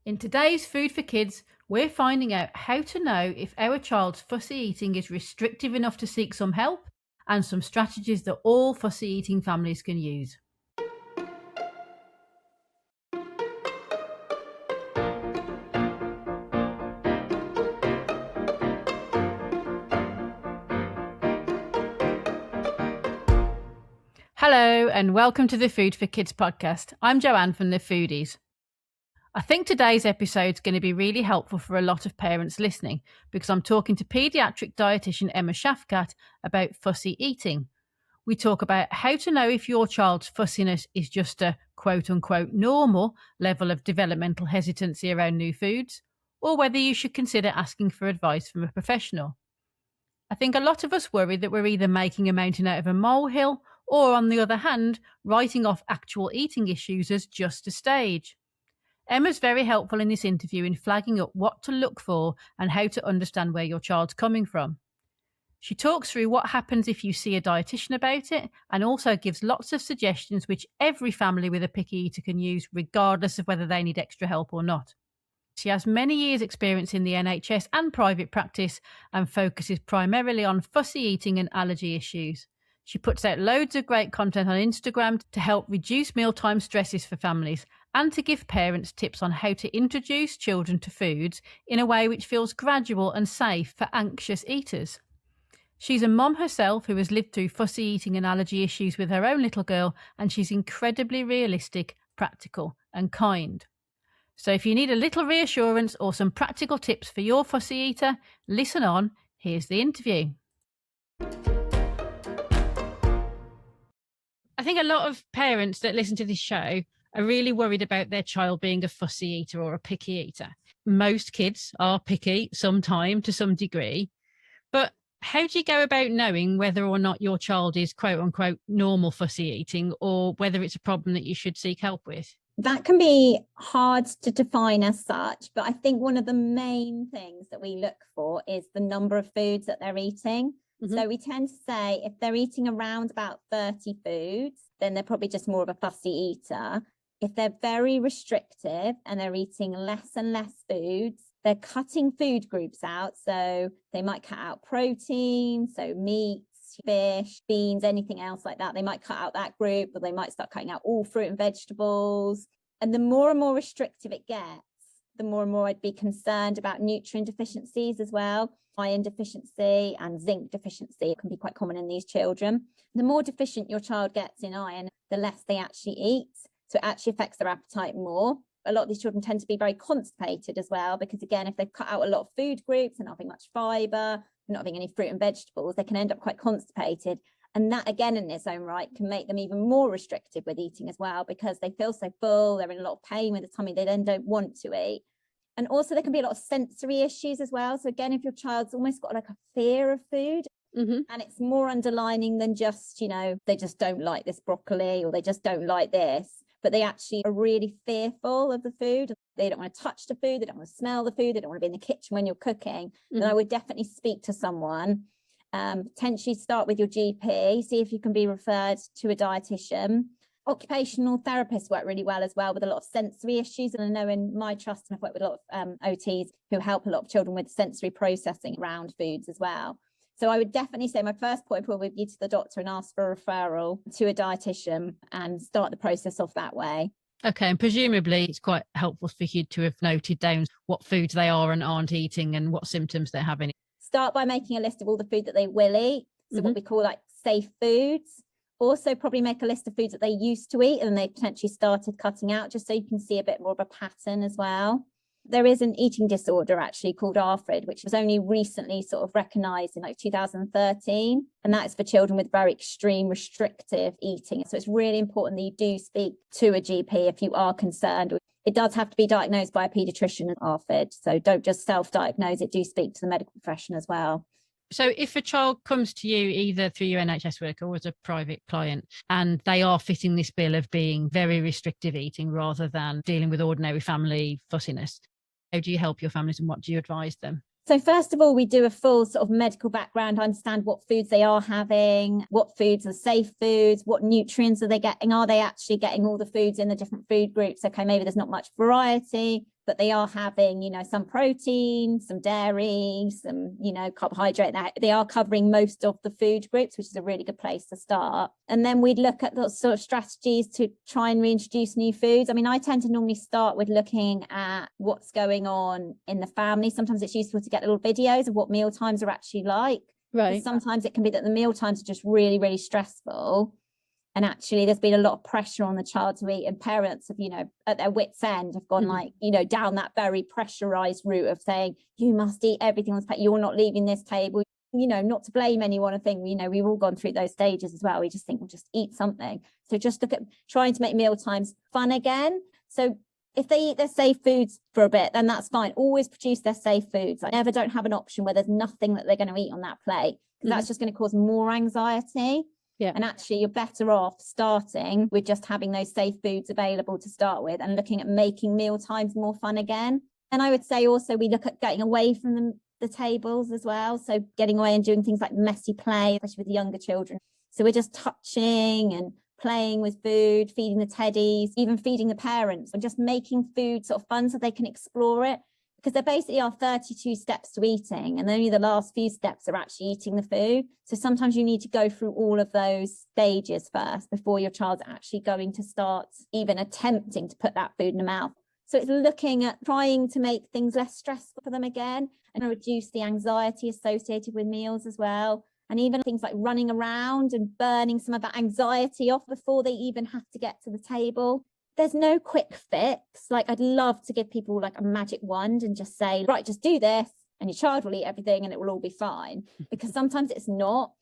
In today's Food for Kids, we're finding out how to know if our child's fussy eating is restrictive enough to seek some help and some strategies that all fussy eating families can use. Hello and welcome to the Food for Kids podcast. I'm Joanne from The Foodies. I think today's episode is going to be really helpful for a lot of parents listening because I'm talking to paediatric dietitian Emma Shafqat about fussy eating. We talk about how to know if your child's fussiness is just a quote unquote normal level of developmental hesitancy around new foods, or whether you should consider asking for advice from a professional. I think a lot of us worry that we're either making a mountain out of a molehill or, on the other hand, writing off actual eating issues as just a stage. Emma's very helpful in this interview in flagging up what to look for and how to understand where your child's coming from. She talks through what happens if you see a dietitian about it and also gives lots of suggestions which every family with a picky eater can use regardless of whether they need extra help or not. She has many years' experience in the NHS and private practice and focuses primarily on fussy eating and allergy issues. She puts out loads of great content on Instagram to help reduce mealtime stresses for families and to give parents tips on how to introduce children to foods in a way which feels gradual and safe for anxious eaters. She's a mom herself who has lived through fussy eating and allergy issues with her own little girl, and she's incredibly realistic, practical and kind. So if you need a little reassurance or some practical tips for your fussy eater, listen on. Here's the interview. I think a lot of parents that listen to this show are really worried about their child being a fussy eater or a picky eater. Most kids are picky sometime to some degree, but how do you go about knowing whether or not your child is quote unquote normal fussy eating or whether it's a problem that you should seek help with? That can be hard to define as such, but I think one of the main things that we look for is the number of foods that they're eating. So we tend to say if they're eating around about 30 foods, then they're probably just more of a fussy eater. If they're very restrictive and they're eating less and less foods, they're cutting food groups out. So they might cut out protein, so meats, fish, beans, anything else like that. They might cut out that group, or they might start cutting out all fruit and vegetables. And the more and more restrictive it gets, the more and more I'd be concerned about nutrient deficiencies as well. Iron deficiency and zinc deficiency can be quite common in these children. The more deficient your child gets in iron, the less they actually eat. So it actually affects their appetite more. A lot of these children tend to be very constipated as well, because again, if they've cut out a lot of food groups and not having much fibre, not having any fruit and vegetables, they can end up quite constipated. And that, again, in its own right, can make them even more restrictive with eating as well, because they feel so full, they're in a lot of pain with the tummy, they then don't want to eat. And also there can be a lot of sensory issues as well. So again, if your child's almost got like a fear of food, and it's more underlining than just, they just don't like this broccoli or they just don't like this, but they actually are really fearful of the food. They don't want to touch the food. They don't want to smell the food. They don't want to be in the kitchen when you're cooking. Then I would definitely speak to someone, potentially start with your GP, see if you can be referred to a dietitian. Occupational therapists work really well as well with a lot of sensory issues. And I know in my trust, and I've worked with a lot of OTs who help a lot of children with sensory processing around foods as well. So I would definitely say my first point would be to the doctor and ask for a referral to a dietitian and start the process off that way. Okay, and presumably it's quite helpful for you to have noted down what foods they are and aren't eating and what symptoms they're having. Start by making a list of all the food that they will eat. So what we call like safe foods. Also probably make a list of foods that they used to eat and they potentially started cutting out, just so you can see a bit more of a pattern as well. There is an eating disorder actually called ARFID, which was only recently sort of recognised in like 2013. And that is for children with very extreme restrictive eating. So it's really important that you do speak to a GP if you are concerned. It does have to be diagnosed by a paediatrician with ARFID. So don't just self-diagnose it, do speak to the medical profession as well. So if a child comes to you either through your NHS worker or as a private client and they are fitting this bill of being very restrictive eating rather than dealing with ordinary family fussiness, how do you help your families and what do you advise them? So first of all, we do a full sort of medical background, understand what foods they are having, what foods are safe foods, what nutrients are they getting? Are they actually getting all the foods in the different food groups? Okay, maybe there's not much variety. but they are having, some protein, some dairy, some, carbohydrate. They are covering most of the food groups, which is a really good place to start. And then we'd look at those sort of strategies to try and reintroduce new foods. I mean, I tend to normally start with looking at what's going on in the family. Sometimes it's useful to get little videos of what meal times are actually like. Right. Sometimes it can be that the meal times are just really, really stressful. And actually, there's been a lot of pressure on the child to eat, and parents have, at their wits' end have gone down that very pressurized route of saying, you must eat everything on this plate. You're not leaving this table, not to blame anyone. I think, we've all gone through those stages as well. We just think we'll just eat something. So just look at trying to make meal times fun again. So if they eat their safe foods for a bit, then that's fine. Always produce their safe foods. I never don't have an option where there's nothing that they're going to eat on that plate, because that's just going to cause more anxiety. Yeah. And actually, you're better off starting with just having those safe foods available to start with, and looking at making meal times more fun again. And I would say also we look at getting away from the tables as well. So getting away and doing things like messy play, especially with younger children. So we're just touching and playing with food, feeding the teddies, even feeding the parents, and just making food sort of fun so they can explore it. Because there basically are 32 steps to eating, and only the last few steps are actually eating the food. So sometimes you need to go through all of those stages first before your child's actually going to start even attempting to put that food in the mouth. So it's looking at trying to make things less stressful for them again, and reduce the anxiety associated with meals as well. And even things like running around and burning some of that anxiety off before they even have to get to the table. There's no quick fix. Like, I'd love to give people like a magic wand and just say, right, just do this and your child will eat everything and it will all be fine. Because sometimes it's not.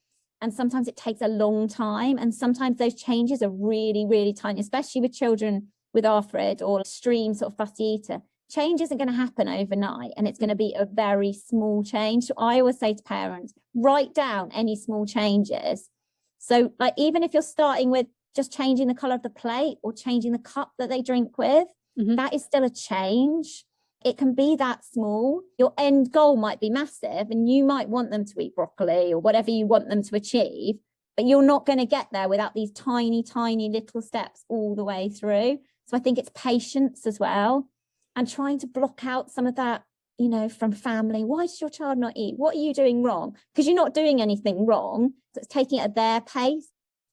And sometimes it takes a long time. And sometimes those changes are really, really tiny, especially with children with ARFID or extreme sort of fussy eater. Change isn't going to happen overnight, and it's going to be a very small change. So I always say to parents, write down any small changes. So like, even if you're starting with just changing the color of the plate or changing the cup that they drink with, that is still a change. It can be that small. Your end goal might be massive, and you might want them to eat broccoli or whatever you want them to achieve, but you're not going to get there without these tiny, tiny little steps all the way through. So I think it's patience as well, and trying to block out some of that, from family. Why does your child not eat? What are you doing wrong? Because you're not doing anything wrong. So it's taking it at their pace.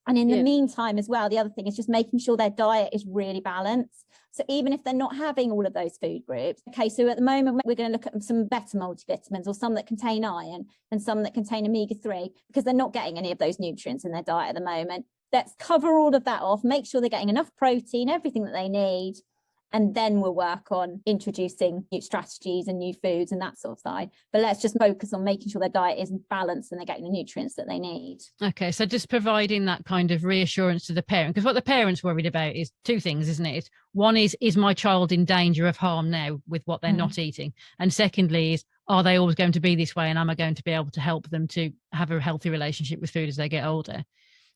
And in the meantime as well, the other thing is just making sure their diet is really balanced. So even if they're not having all of those food groups, okay, so at the moment, we're going to look at some better multivitamins, or some that contain iron and some that contain omega-3, because they're not getting any of those nutrients in their diet at the moment. Let's cover all of that off, make sure they're getting enough protein, everything that they need. And then we'll work on introducing new strategies and new foods and that sort of side. But let's just focus on making sure their diet is balanced and they're getting the nutrients that they need. Okay, so just providing that kind of reassurance to the parent, because what the parent's worried about is two things, isn't it? One is my child in danger of harm now with what they're not eating? And secondly is, are they always going to be this way, and am I going to be able to help them to have a healthy relationship with food as they get older?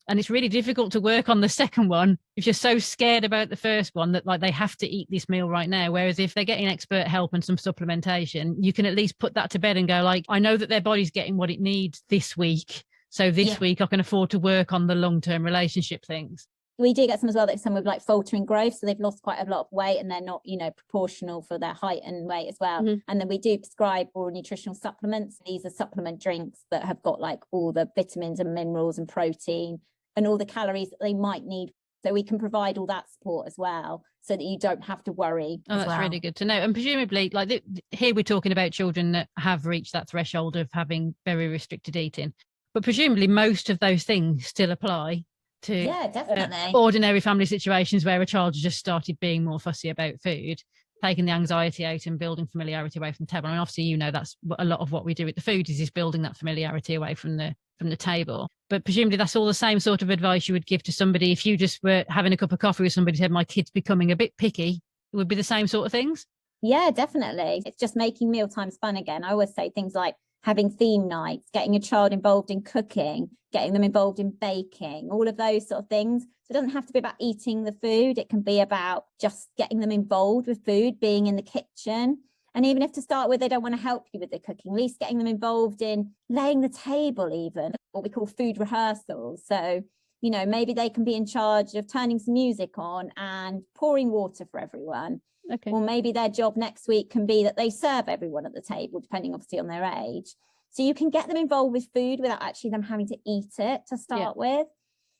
And it's really difficult to work on the second one if you're so scared about the first one that like they have to eat this meal right now. Whereas if they're getting expert help and some supplementation, you can at least put that to bed and go like, I know that their body's getting what it needs this week. So this week I can afford to work on the long-term relationship things. We do get some as well, that some with like faltering growth. So they've lost quite a lot of weight and they're not, proportional for their height and weight as well. And then we do prescribe oral nutritional supplements. These are supplement drinks that have got like all the vitamins and minerals and protein and all the calories that they might need. So we can provide all that support as well, so that you don't have to worry. Oh, that's really good to know. And presumably, like here we're talking about children that have reached that threshold of having very restricted eating. But presumably most of those things still apply to definitely ordinary family situations where a child has just started being more fussy about food, taking the anxiety out and building familiarity away from the table. And obviously, that's a lot of what we do with the food is building that familiarity away from the table. But presumably that's all the same sort of advice you would give to somebody if you just were having a cup of coffee with somebody who said, my kid's becoming a bit picky. It would be the same sort of things? Yeah, definitely. It's just making mealtimes fun again. I always say things like having theme nights, getting a child involved in cooking, getting them involved in baking, all of those sort of things. So it doesn't have to be about eating the food. It can be about just getting them involved with food, being in the kitchen. And even if to start with, they don't want to help you with the cooking, at least getting them involved in laying the table, even what we call food rehearsals. So, maybe they can be in charge of turning some music on and pouring water for everyone. Okay. Or maybe their job next week can be that they serve everyone at the table, depending obviously on their age. So you can get them involved with food without actually them having to eat it to start with.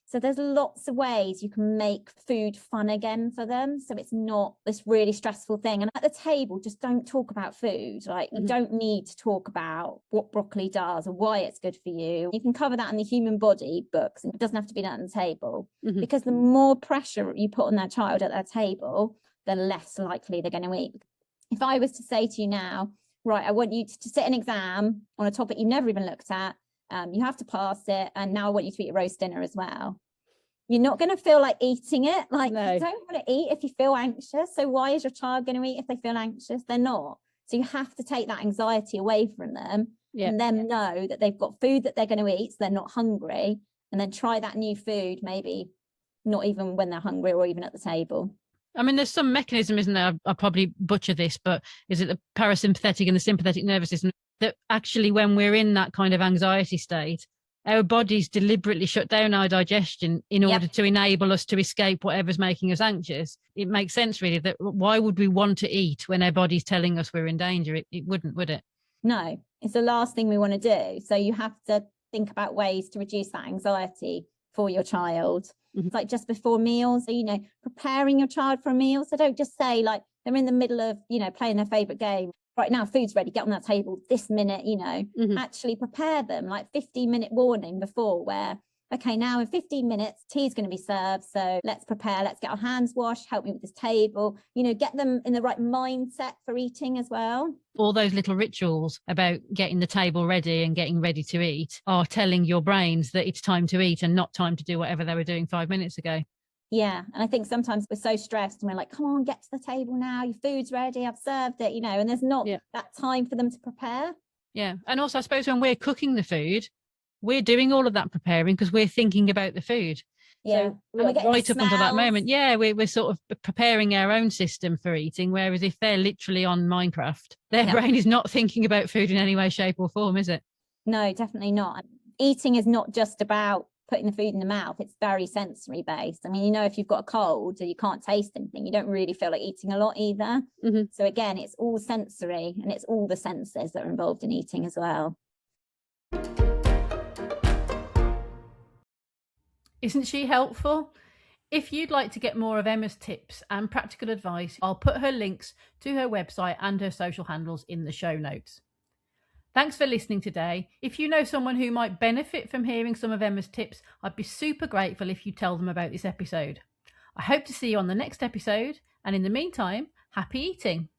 So there's lots of ways you can make food fun again for them. So it's not this really stressful thing. And at the table, just don't talk about food. Like you don't need to talk about what broccoli does or why it's good for you. You can cover that in the human body books, and it doesn't have to be done at the table, because the more pressure you put on that child at their table, the less likely they're going to eat. If I was to say to you now, right, I want you to sit an exam on a topic you've never even looked at, you have to pass it, and now I want you to eat a roast dinner as well. You're not going to feel like eating it. Like you don't want to eat if you feel anxious. So why is your child going to eat if they feel anxious? They're not. So you have to take that anxiety away from them and them know that they've got food that they're going to eat, so they're not hungry, and then try that new food, maybe not even when they're hungry or even at the table. I mean, there's some mechanism, isn't there? I'll probably butcher this, but is it the parasympathetic and the sympathetic nervous system that actually when we're in that kind of anxiety state, our bodies deliberately shut down our digestion in order to enable us to escape whatever's making us anxious? It makes sense, really, that why would we want to eat when our body's telling us we're in danger? It wouldn't, would it? No, it's the last thing we want to do. So you have to think about ways to reduce that anxiety for your child. It's like just before meals, so, preparing your child for a meal. So don't just say like they're in the middle of, playing their favorite game. Right now, food's ready, get on that table this minute, actually prepare them like 15-minute warning before where, okay, now in 15 minutes, tea's going to be served. So let's prepare, let's get our hands washed, help me with this table, get them in the right mindset for eating as well. All those little rituals about getting the table ready and getting ready to eat are telling your brains that it's time to eat and not time to do whatever they were doing 5 minutes ago. Yeah. And I think sometimes we're so stressed and we're like, come on, get to the table now. Your food's ready. I've served it, and there's not that time for them to prepare. Yeah. And also, I suppose when we're cooking the food, we're doing all of that preparing because we're thinking about the food. Yeah. So right up until that moment, we're sort of preparing our own system for eating. Whereas if they're literally on Minecraft, their brain is not thinking about food in any way, shape or form, is it? No, definitely not. Eating is not just about putting the food in the mouth. It's very sensory based. I mean, if you've got a cold or you can't taste anything, you don't really feel like eating a lot either. So again, it's all sensory and it's all the senses that are involved in eating as well. Isn't she helpful? If you'd like to get more of Emma's tips and practical advice, I'll put her links to her website and her social handles in the show notes. Thanks for listening today. If you know someone who might benefit from hearing some of Emma's tips, I'd be super grateful if you tell them about this episode. I hope to see you on the next episode, and in the meantime, happy eating.